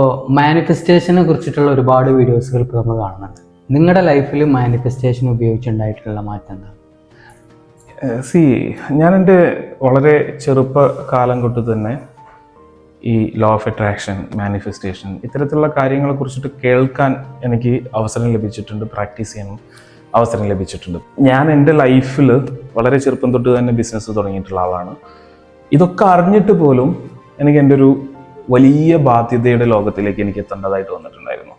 അപ്പോൾ മാനിഫെസ്റ്റേഷനെ കുറിച്ചിട്ടുള്ള ഒരുപാട് വീഡിയോസുകൾ ഇപ്പോൾ നമ്മൾ കാണുന്നുണ്ട്. നിങ്ങളുടെ ലൈഫിൽ മാനിഫെസ്റ്റേഷൻ ഉപയോഗിച്ചുണ്ടായിട്ടുള്ള മാറ്റം എന്താണ്? ഞാൻ എൻ്റെ വളരെ ചെറുപ്പകാലം തൊട്ട് തന്നെ ഈ ലോ ഓഫ് അട്രാക്ഷൻ, മാനിഫെസ്റ്റേഷൻ ഇത്തരത്തിലുള്ള കാര്യങ്ങളെ കുറിച്ചിട്ട് കേൾക്കാൻ എനിക്ക് അവസരം ലഭിച്ചിട്ടുണ്ട്, പ്രാക്ടീസ് ചെയ്യാനും അവസരം ലഭിച്ചിട്ടുണ്ട്. ഞാൻ എൻ്റെ ലൈഫിൽ വളരെ ചെറുപ്പം തൊട്ട് തന്നെ ബിസിനസ് തുടങ്ങിയിട്ടുള്ള ആളാണ്. ഇതൊക്കെ അറിഞ്ഞിട്ട് പോലും എനിക്ക് എൻ്റെ ഒരു വലിയ ബാധ്യതയുടെ ലോകത്തിലേക്ക് എനിക്ക് എത്തേണ്ടതായിട്ട് വന്നിട്ടുണ്ടായിരുന്നു.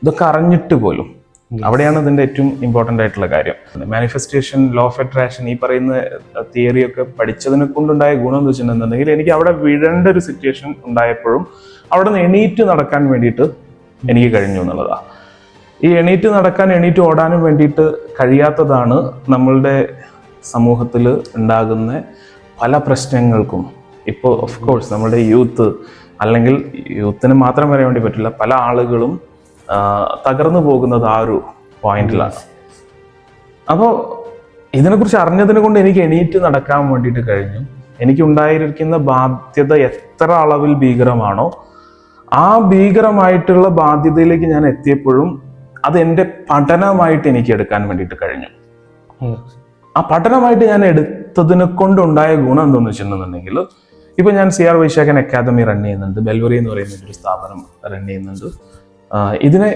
ഇതൊക്കെ അറിഞ്ഞിട്ട് പോലും അവിടെയാണ് ഇതിൻ്റെ ഏറ്റവും ഇമ്പോർട്ടൻ്റ് ആയിട്ടുള്ള കാര്യം. മാനിഫെസ്റ്റേഷൻ, ലോ ഓഫ് അട്രാക്ഷൻ, ഈ പറയുന്ന തിയറിയൊക്കെ പഠിച്ചതിനെ കൊണ്ടുണ്ടായ ഗുണം എന്ന് വെച്ചിട്ടുണ്ടെന്നുണ്ടെങ്കിൽ എനിക്ക് അവിടെ വീഴേണ്ട ഒരു സിറ്റുവേഷൻ ഉണ്ടായപ്പോഴും അവിടെ നിന്ന് എണീറ്റ് നടക്കാൻ വേണ്ടിയിട്ട് എനിക്ക് കഴിഞ്ഞു എന്നുള്ളതാണ്. ഈ എണീറ്റ് ഓടാനും വേണ്ടിയിട്ട് കഴിയാത്തതാണ് നമ്മളുടെ സമൂഹത്തിൽ ഉണ്ടാകുന്ന പല പ്രശ്നങ്ങൾക്കും. ഇപ്പോൾ ഓഫ് കോഴ്സ് നമ്മുടെ യൂത്ത്, അല്ലെങ്കിൽ യൂത്തിന് മാത്രം പറയാൻ വേണ്ടി പറ്റില്ല, പല ആളുകളും തകർന്നു പോകുന്നത് ആ ഒരു പോയിന്റിലാണ്. അപ്പോൾ ഇതിനെക്കുറിച്ച് അറിഞ്ഞതിനെ കൊണ്ട് എനിക്ക് എണീറ്റ് നടക്കാൻ വേണ്ടിയിട്ട് കഴിഞ്ഞു. എനിക്കുണ്ടായിരിക്കുന്ന ബാധ്യത എത്ര അളവിൽ ഭീകരമാണോ ആ ഭീകരമായിട്ടുള്ള ബാധ്യതയിലേക്ക് ഞാൻ എത്തിയപ്പോഴും അത് എൻ്റെ പഠനമായിട്ട് എനിക്ക് എടുക്കാൻ വേണ്ടിയിട്ട് കഴിഞ്ഞു. ആ പഠനമായിട്ട് ഞാൻ എടുത്തതിനെ കൊണ്ടുണ്ടായ ഗുണം എന്താണെന്ന് വെച്ചിട്ടുണ്ടെന്നുണ്ടെങ്കിൽ, ഇപ്പൊ ഞാൻ CR വൈശാഖൻ അക്കാദമി റൺ ചെയ്യുന്നുണ്ട്, ബെൽവറി എന്ന് പറയുന്ന ഒരു സ്ഥാപനം റൺ ചെയ്യുന്നുണ്ട്. ഇതിനെ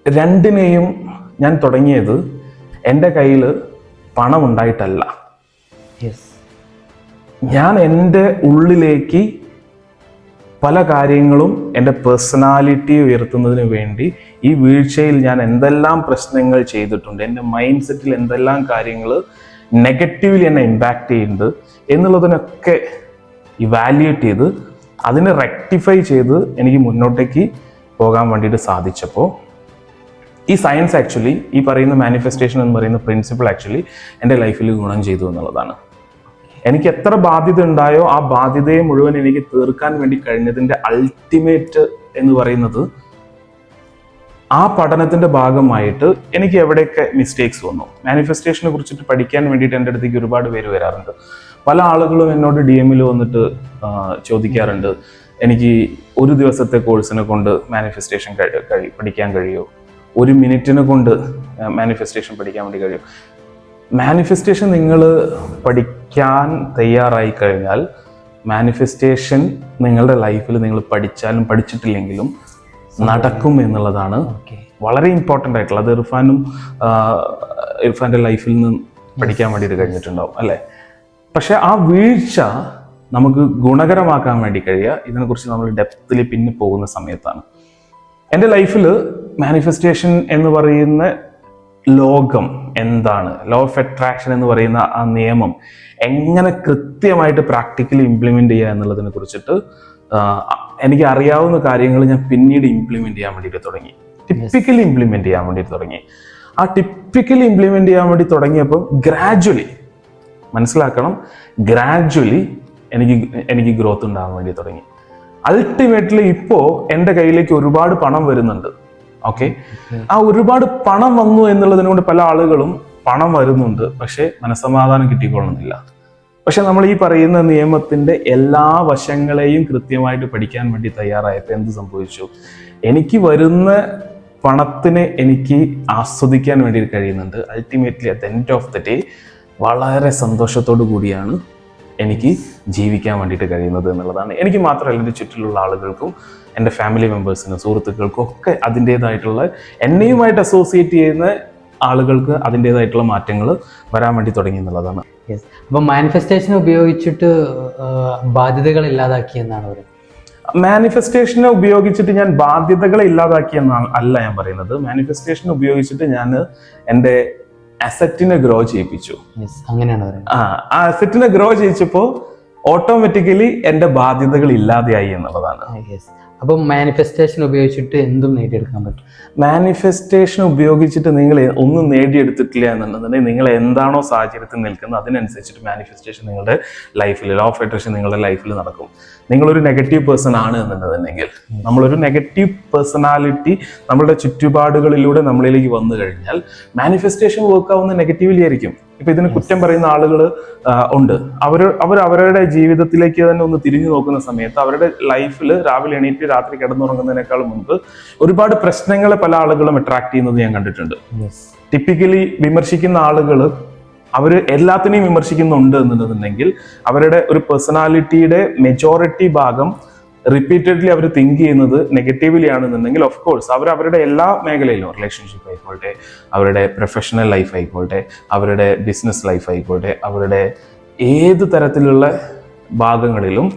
രണ്ടിനെയും ഞാൻ തുടങ്ങിയത് എൻ്റെ കയ്യിൽ പണം ഉണ്ടായിട്ടല്ല. ഞാൻ എൻ്റെ ഉള്ളിലേക്ക് പല കാര്യങ്ങളും എൻ്റെ പേഴ്സണാലിറ്റി ഉയർത്തുന്നതിന് വേണ്ടി ഈ വീഴ്ചയിൽ ഞാൻ എന്തെല്ലാം പ്രശ്നങ്ങൾ ചെയ്തിട്ടുണ്ട്, എൻ്റെ മൈൻഡ് സെറ്റിൽ എന്തെല്ലാം കാര്യങ്ങൾ നെഗറ്റീവ്ലി എന്നെ ഇമ്പാക്റ്റ് ചെയ്യുന്നുണ്ട് എന്നുള്ളതിനൊക്കെ ഇവാലുവേറ്റ് ചെയ്ത് അതിനെ റെക്ടിഫൈ ചെയ്ത് എനിക്ക് മുന്നോട്ടേക്ക് പോകാൻ വേണ്ടിയിട്ട് സാധിച്ചപ്പോൾ ഈ സയൻസ് ആക്ച്വലി, ഈ പറയുന്ന മാനിഫെസ്റ്റേഷൻ എന്ന് പറയുന്ന പ്രിൻസിപ്പിൾ ആക്ച്വലി എൻ്റെ ലൈഫിൽ ഗുണം ചെയ്തു എന്നുള്ളതാണ്. എനിക്ക് എത്ര ബാധ്യത ഉണ്ടായോ ആ ബാധ്യതയെ മുഴുവൻ എനിക്ക് തീർക്കാൻ വേണ്ടി കഴിഞ്ഞതിൻ്റെ അൾട്ടിമേറ്റ് എന്ന് പറയുന്നത് ആ പഠനത്തിന്റെ ഭാഗമായിട്ട് എനിക്ക് എവിടെയൊക്കെ മിസ്റ്റേക്സ് വന്നു. മാനിഫെസ്റ്റേഷനെ കുറിച്ചിട്ട് പഠിക്കാൻ വേണ്ടിയിട്ട് എൻ്റെ അടുത്തേക്ക് ഒരുപാട് പേര് വരാറുണ്ട്. പല ആളുകളും എന്നോട് DM വന്നിട്ട് ചോദിക്കാറുണ്ട്, എനിക്ക് ഒരു ദിവസത്തെ കോഴ്സിനെ കൊണ്ട് മാനിഫെസ്റ്റേഷൻ പഠിക്കാൻ കഴിയുമോ, ഒരു മിനിറ്റിനെ കൊണ്ട് മാനിഫെസ്റ്റേഷൻ പഠിക്കാൻ വേണ്ടി കഴിയും. മാനിഫെസ്റ്റേഷൻ നിങ്ങൾ പഠിക്കാൻ തയ്യാറായി കഴിഞ്ഞാൽ മാനിഫെസ്റ്റേഷൻ നിങ്ങളുടെ ലൈഫിൽ നിങ്ങൾ പഠിച്ചാലും പഠിച്ചിട്ടില്ലെങ്കിലും നടക്കും എന്നുള്ളതാണ് വളരെ ഇമ്പോർട്ടൻ്റ് ആയിട്ടുള്ള. അത് ഇർഫാൻ്റെ ലൈഫിൽ നിന്ന് പഠിക്കാൻ വേണ്ടിയിട്ട് കഴിഞ്ഞിട്ടുണ്ടാവും അല്ലേ. പക്ഷെ ആ വീഴ്ച നമുക്ക് ഗുണകരമാക്കാൻ വേണ്ടി കഴിയുക ഇതിനെക്കുറിച്ച് നമ്മൾ ഡെപ്തിൽ പിന്നെ പോകുന്ന സമയത്താണ്. എൻ്റെ ലൈഫിൽ മാനിഫെസ്റ്റേഷൻ എന്ന് പറയുന്ന ലോകം എന്താണ്, ലോ ഓഫ് അട്രാക്ഷൻ എന്ന് പറയുന്ന ആ നിയമം എങ്ങനെ കൃത്യമായിട്ട് പ്രാക്ടിക്കലി ഇംപ്ലിമെന്റ് ചെയ്യുക എന്നുള്ളതിനെ കുറിച്ചിട്ട് എനിക്ക് അറിയാവുന്ന കാര്യങ്ങൾ ഞാൻ പിന്നീട് ഇംപ്ലിമെന്റ് ചെയ്യാൻ വേണ്ടിയിട്ട് തുടങ്ങി. ടിപ്പിക്കലി ഇംപ്ലിമെന്റ് ചെയ്യാൻ വേണ്ടിയിട്ട് തുടങ്ങി. ആ ടിപ്പിക്കലി ഇംപ്ലിമെന്റ് ചെയ്യാൻ വേണ്ടി തുടങ്ങിയപ്പോൾ ഗ്രാജുവലി മനസ്സിലാക്കണം, ഗ്രാജുവലി എനിക്ക് ഗ്രോത്ത് ഉണ്ടാകാൻ വേണ്ടി തുടങ്ങി. അൾട്ടിമേറ്റ്ലി ഇപ്പോൾ എൻ്റെ കയ്യിലേക്ക് ഒരുപാട് പണം വരുന്നുണ്ട്. ഓക്കെ, ആ ഒരുപാട് പണം വന്നു എന്നുള്ളതിനെ കൊണ്ട് പല ആളുകളും പണം വരുന്നുണ്ട്, പക്ഷെ മനസ്സമാധാനം കിട്ടിക്കൊള്ളുന്നില്ല. പക്ഷെ നമ്മൾ ഈ പറയുന്ന നിയമത്തിന്റെ എല്ലാ വശങ്ങളെയും കൃത്യമായിട്ട് പഠിക്കാൻ വേണ്ടി തയ്യാറായപ്പോൾ എന്ത് സംഭവിച്ചു, എനിക്ക് വരുന്ന പണത്തിനെ എനിക്ക് ആസ്വദിക്കാൻ വേണ്ടി കഴിയുന്നുണ്ട്. Ultimately at the end of the day വളരെ സന്തോഷത്തോടു കൂടിയാണ് എനിക്ക് ജീവിക്കാൻ വേണ്ടിയിട്ട് കഴിയുന്നത് എന്നുള്ളതാണ്. എനിക്ക് മാത്രമല്ല, എൻ്റെ ചുറ്റിലുള്ള ആളുകൾക്കും, എൻ്റെ ഫാമിലി മെമ്പേഴ്സിനും, സുഹൃത്തുക്കൾക്കും ഒക്കെ അതിൻ്റേതായിട്ടുള്ള, എന്നെയുമായിട്ട് അസോസിയേറ്റ് ചെയ്യുന്ന ആളുകൾക്ക് അതിൻ്റേതായിട്ടുള്ള മാറ്റങ്ങൾ വരാൻ വേണ്ടി തുടങ്ങി എന്നുള്ളതാണ്. അപ്പം മാനിഫെസ്റ്റേഷൻ ഉപയോഗിച്ചിട്ട് ബാധ്യതകൾ ഇല്ലാതാക്കി എന്നാണ് പറയുന്നത്. മാനിഫെസ്റ്റേഷനെ ഉപയോഗിച്ചിട്ട് ഞാൻ ബാധ്യതകളെ ഇല്ലാതാക്കി എന്നാണ് അല്ല ഞാൻ പറയുന്നത്. മാനിഫെസ്റ്റേഷൻ ഉപയോഗിച്ചിട്ട് ഞാൻ എൻ്റെ അസറ്റിനെ ഗ്രോ ചെയ്യിപ്പിച്ചു. അങ്ങനെയാണ് പറയുന്നത്. ആ അസറ്റിനെ ഗ്രോ ചെയ്യിച്ചപ്പോൾ ഓട്ടോമാറ്റിക്കലി എൻ്റെ ബാധ്യതകൾ ഇല്ലാതെയായി എന്നുള്ളതാണ്. അപ്പം മാനിഫെസ്റ്റേഷൻ ഉപയോഗിച്ചിട്ട് എന്തും നേടിയെടുക്കാൻ പറ്റും. മാനിഫെസ്റ്റേഷൻ ഉപയോഗിച്ചിട്ട് നിങ്ങൾ ഒന്നും നേടിയെടുത്തിട്ടില്ല എന്നുണ്ടെന്നുണ്ടെങ്കിൽ നിങ്ങൾ എന്താണോ സാഹചര്യത്തിൽ നിൽക്കുന്നത് അതിനനുസരിച്ചിട്ട് മാനിഫെസ്റ്റേഷൻ നിങ്ങളുടെ ലൈഫിൽ, ലോ ഓഫ് അട്രാക്ഷൻ നിങ്ങളുടെ ലൈഫിൽ നടക്കും. നിങ്ങളൊരു നെഗറ്റീവ് പേഴ്സൺ ആണ് എന്നുണ്ടെന്നുണ്ടെങ്കിൽ, നമ്മളൊരു നെഗറ്റീവ് പേഴ്സണാലിറ്റി നമ്മളുടെ ചുറ്റുപാടുകളിലൂടെ നമ്മളിലേക്ക് വന്നു കഴിഞ്ഞാൽ മാനിഫെസ്റ്റേഷൻ വർക്ക് ആവുന്ന നെഗറ്റീവ്ലി ആയിരിക്കും. ഇപ്പൊ ഇതിന് കുറ്റം പറയുന്ന ആളുകൾ ഉണ്ട്. അവർ അവരുടെ ജീവിതത്തിലേക്ക് തന്നെ ഒന്ന് തിരിഞ്ഞു നോക്കുന്ന സമയത്ത് അവരുടെ ലൈഫിൽ രാവിലെ എണീറ്റ് രാത്രി കിടന്നുറങ്ങുന്നതിനേക്കാൾ മുൻപ് ഒരുപാട് പ്രശ്നങ്ങളെ പല ആളുകളും അട്രാക്ട് ചെയ്യുന്നത് ഞാൻ കണ്ടിട്ടുണ്ട്. ടിപ്പിക്കലി വിമർശിക്കുന്ന ആളുകൾ അവര് എല്ലാത്തിനെയും വിമർശിക്കുന്നുണ്ട് എന്നുണ്ടെന്നുണ്ടെങ്കിൽ അവരുടെ ഒരു പേഴ്സണാലിറ്റിയുടെ മെജോറിറ്റി ഭാഗം റിപ്പീറ്റഡ്ലി അവർ തിങ്ക് ചെയ്യുന്നത് നെഗറ്റീവ്ലി ആണെന്നുണ്ടെങ്കിൽ ഓഫ് കോഴ്സ് അവർ അവരുടെ എല്ലാ മേഖലയിലും, റിലേഷൻഷിപ്പ് ആയിക്കോട്ടെ, അവരുടെ പ്രൊഫഷണൽ ലൈഫ് ആയിക്കോട്ടെ, അവരുടെ ബിസിനസ് ലൈഫ് ആയിക്കോട്ടെ, അവരുടെ ഏത് തരത്തിലുള്ള ഭാഗങ്ങളിലും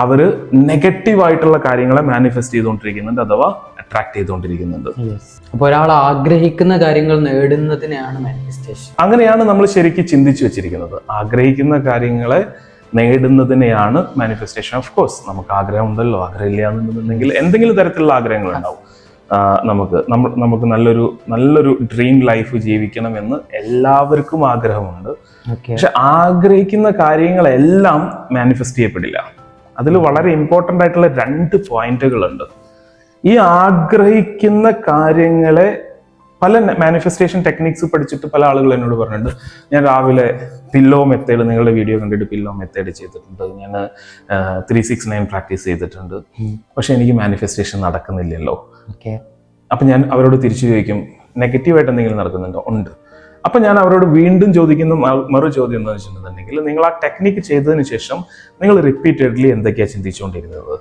അവർ നെഗറ്റീവായിട്ടുള്ള കാര്യങ്ങളെ മാനിഫെസ്റ്റ് ചെയ്തുകൊണ്ടിരിക്കുന്നുണ്ട് അഥവാ അട്രാക്ട് ചെയ്തുകൊണ്ടിരിക്കുന്നുണ്ട്. അപ്പോൾ ഒരാൾ ആഗ്രഹിക്കുന്ന കാര്യങ്ങൾ നേടുന്നതിനെയാണ് മാനിഫെസ്റ്റേഷൻ. അങ്ങനെയാണ് നമ്മൾ ശരിക്കും ചിന്തിച്ചു വെച്ചിരിക്കുന്നത്. ആഗ്രഹിക്കുന്ന കാര്യങ്ങളെ നേടുന്നതിനെയാണ് മാനിഫെസ്റ്റേഷൻ. ഓഫ് കോഴ്സ് നമുക്ക് ആഗ്രഹം ഉണ്ടല്ലോ, ആഗ്രഹം ഇല്ല എന്നുണ്ടെന്നുണ്ടെങ്കിൽ എന്തെങ്കിലും തരത്തിലുള്ള ആഗ്രഹങ്ങൾ ഉണ്ടാവും. നമുക്ക് നല്ലൊരു ഡ്രീം ലൈഫ് ജീവിക്കണം എന്ന് എല്ലാവർക്കും ആഗ്രഹമുണ്ട്. പക്ഷെ ആഗ്രഹിക്കുന്ന കാര്യങ്ങളെല്ലാം മാനിഫെസ്റ്റ് ചെയ്യപ്പെടില്ല. അതിൽ വളരെ ഇമ്പോർട്ടൻ്റ് ആയിട്ടുള്ള 2 പോയിന്റുകളുണ്ട്. ഈ ആഗ്രഹിക്കുന്ന കാര്യങ്ങളെ പല മാനിഫെസ്റ്റേഷൻ ടെക്നിക്സ് പഠിച്ചിട്ട് പല ആളുകൾ എന്നോട് പറഞ്ഞിട്ടുണ്ട്, ഞാൻ രാവിലെ പില്ലോ മെത്തേഡ്, നിങ്ങളുടെ വീഡിയോ കണ്ടിട്ട് പില്ലോ മെത്തേഡ് ചെയ്തിട്ടുണ്ട്, ഞാൻ 369 പ്രാക്ടീസ് ചെയ്തിട്ടുണ്ട്, പക്ഷെ എനിക്ക് മാനിഫെസ്റ്റേഷൻ നടക്കുന്നില്ലല്ലോ. അപ്പൊ ഞാൻ അവരോട് തിരിച്ചു ചോദിക്കും, നെഗറ്റീവായിട്ട് എന്തെങ്കിലും നടക്കുന്നുണ്ടോ? ഉണ്ട്. അപ്പൊ ഞാൻ അവരോട് വീണ്ടും ചോദിക്കുന്ന മറു ചോദ്യം എന്താണെന്ന് വെച്ചിട്ടുണ്ടെങ്കിൽ, നിങ്ങൾ ആ ടെക്നിക്ക് ചെയ്തതിന് ശേഷം നിങ്ങൾ റിപ്പീറ്റഡ്ലി എന്തൊക്കെയാണ് ചിന്തിച്ചുകൊണ്ടിരുന്നത്?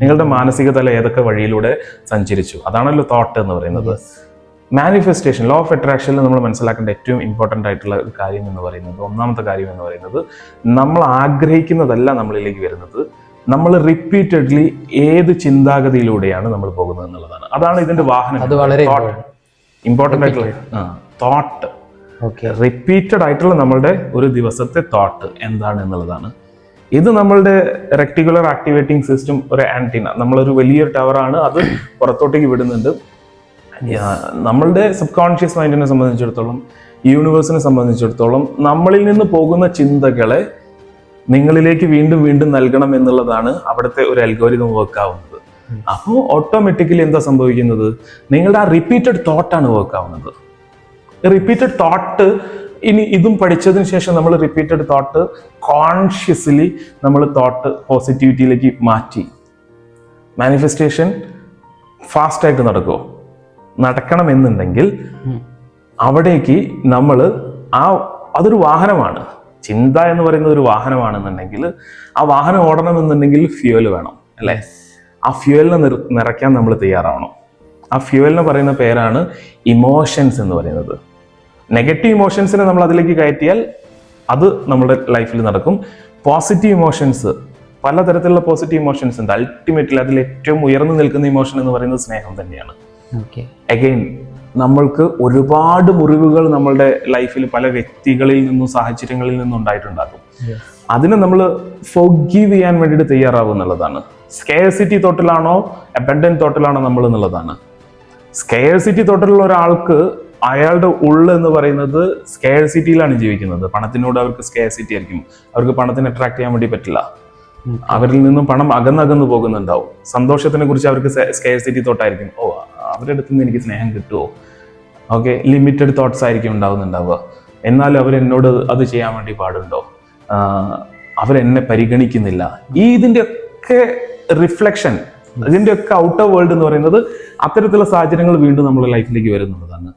നിങ്ങളുടെ മാനസിക തല ഏതൊക്കെ വഴിയിലൂടെ സഞ്ചരിച്ചു? അതാണല്ലോ തോട്ട് എന്ന് പറയുന്നത്. മാനിഫെസ്റ്റേഷൻ, ലോ ഓഫ് അട്രാക്ഷനിൽ നമ്മൾ മനസ്സിലാക്കേണ്ട ഏറ്റവും ഇമ്പോർട്ടൻ്റ് ആയിട്ടുള്ള ഒരു കാര്യം എന്ന് പറയുന്നത്, ഒന്നാമത്തെ കാര്യം എന്ന് പറയുന്നത്, നമ്മൾ ആഗ്രഹിക്കുന്നതല്ല നമ്മളിലേക്ക് വരുന്നത്, നമ്മൾ റിപ്പീറ്റഡ്ലി ഏത് ചിന്താഗതിയിലൂടെയാണ് നമ്മൾ പോകുന്നത് എന്നുള്ളതാണ്. അതാണ് ഇതിന്റെ വാഹനം. അത് വളരെ ഇമ്പോർട്ടൻ്റ് ആയിട്ടുള്ള തോട്ട്. റിപ്പീറ്റഡ് ആയിട്ടുള്ള നമ്മളുടെ ഒരു ദിവസത്തെ തോട്ട് എന്താണ് എന്നുള്ളതാണ്. ഇത് നമ്മളുടെ റെക്ടിക്കുലർ ആക്ടിവേറ്റിംഗ് സിസ്റ്റം, ഒരു ആന്റിന, നമ്മളൊരു വലിയൊരു ടവറാണ്, അത് പുറത്തോട്ടേക്ക് വിടുന്നുണ്ട്. നമ്മളുടെ സബ് കോൺഷ്യസ് മൈൻഡിനെ സംബന്ധിച്ചിടത്തോളം, യൂണിവേഴ്സിനെ സംബന്ധിച്ചിടത്തോളം, നമ്മളിൽ നിന്ന് പോകുന്ന ചിന്തകളെ നിങ്ങളിലേക്ക് വീണ്ടും വീണ്ടും നൽകണം എന്നുള്ളതാണ് അവിടുത്തെ ഒരു അൽഗോരിതം വർക്ക് ആവുന്നത്. അപ്പോൾ ഓട്ടോമാറ്റിക്കലി എന്താ സംഭവിക്കുന്നത്? നിങ്ങളുടെ ആ റിപ്പീറ്റഡ് തോട്ടാണ് വർക്ക് ആവുന്നത്. റിപ്പീറ്റഡ് തോട്ട്, ഇനി ഇതും പഠിച്ചതിന് ശേഷം നമ്മൾ റിപ്പീറ്റഡ് തോട്ട് കോൺഷ്യസ്ലി നമ്മൾ തോട്ട് പോസിറ്റിവിറ്റിയിലേക്ക് മാറ്റി മാനിഫെസ്റ്റേഷൻ ഫാസ്റ്റായിട്ട് നടക്കുമോ? നടക്കണമെന്നുണ്ടെങ്കിൽ അവിടേക്ക് നമ്മൾ അതൊരു വാഹനമാണ്. ചിന്ത എന്ന് പറയുന്നത് ഒരു വാഹനമാണെന്നുണ്ടെങ്കിൽ ആ വാഹനം ഓടണമെന്നുണ്ടെങ്കിൽ ഫ്യൂവൽ വേണം, അല്ലേ? ആ ഫ്യൂവലിനെ നിറയ്ക്കാൻ നമ്മൾ തയ്യാറാവണം. ആ ഫ്യൂവലിനെ പറയുന്ന പേരാണ് ഇമോഷൻസ് എന്ന് പറയുന്നത്. നെഗറ്റീവ് ഇമോഷൻസിനെ നമ്മൾ അതിലേക്ക് കയറ്റിയാൽ അത് നമ്മുടെ ലൈഫിൽ നടക്കും. പോസിറ്റീവ് ഇമോഷൻസ്, പലതരത്തിലുള്ള പോസിറ്റീവ് ഇമോഷൻസ് ഉണ്ട്. അൾട്ടിമേറ്റ്ലി അതിൽ ഏറ്റവും ഉയർന്നു നിൽക്കുന്ന ഇമോഷൻ എന്ന് പറയുന്നത് സ്നേഹം തന്നെയാണ്. അഗൈൻ, നമ്മൾക്ക് ഒരുപാട് മുറിവുകൾ നമ്മളുടെ ലൈഫിൽ പല വ്യക്തികളിൽ നിന്നും സാഹചര്യങ്ങളിൽ നിന്നും ഉണ്ടായിട്ടുണ്ടാകും. അതിനെ നമ്മൾ ഫോർഗീവ് ചെയ്യാൻ വേണ്ടിയിട്ട് തയ്യാറാവും എന്നുള്ളതാണ്. സ്കെയർസിറ്റി തോട്ടിലാണോ അബൻഡന്റ് തോട്ടിലാണോ നമ്മൾ എന്നുള്ളതാണ്. സ്കെയർസിറ്റി തോട്ടിലുള്ള ഒരാൾക്ക് അയാളുടെ ഉള്ള് എന്ന് പറയുന്നത് സ്കെയർസിറ്റിയിലാണ് ജീവിക്കുന്നത്. പണത്തിനോട് അവർക്ക് സ്കെയർസിറ്റി ആയിരിക്കും. അവർക്ക് പണത്തിന് അട്രാക്ട് ചെയ്യാൻ വേണ്ടി പറ്റില്ല. അവരിൽ നിന്നും പണം അകന്നകന്ന് പോകുന്നുണ്ടാവും. സന്തോഷത്തിനെ കുറിച്ച് അവർക്ക് സ്കെയർസിറ്റി തോട്ടായിരിക്കും. ഓ, അവരുടെ അടുത്ത് നിന്ന് എനിക്ക് സ്നേഹം കിട്ടുമോ? ഓക്കെ, ലിമിറ്റഡ് തോട്ട്സ് ആയിരിക്കും ഉണ്ടാവുക. എന്നാലും അവരെന്നോട് അത് ചെയ്യാൻ വേണ്ടി പാടുണ്ടോ? അവരെന്നെ പരിഗണിക്കുന്നില്ല. ഇതിന്റെ ഒക്കെ റിഫ്ലക്ഷൻ, ഇതിന്റെ ഒക്കെ ഔട്ടർ വേൾഡ് എന്ന് പറയുന്നത് അത്തരത്തിലുള്ള സാഹചര്യങ്ങൾ വീണ്ടും നമ്മുടെ ലൈഫിലേക്ക് വരുന്നുള്ളതാണ്.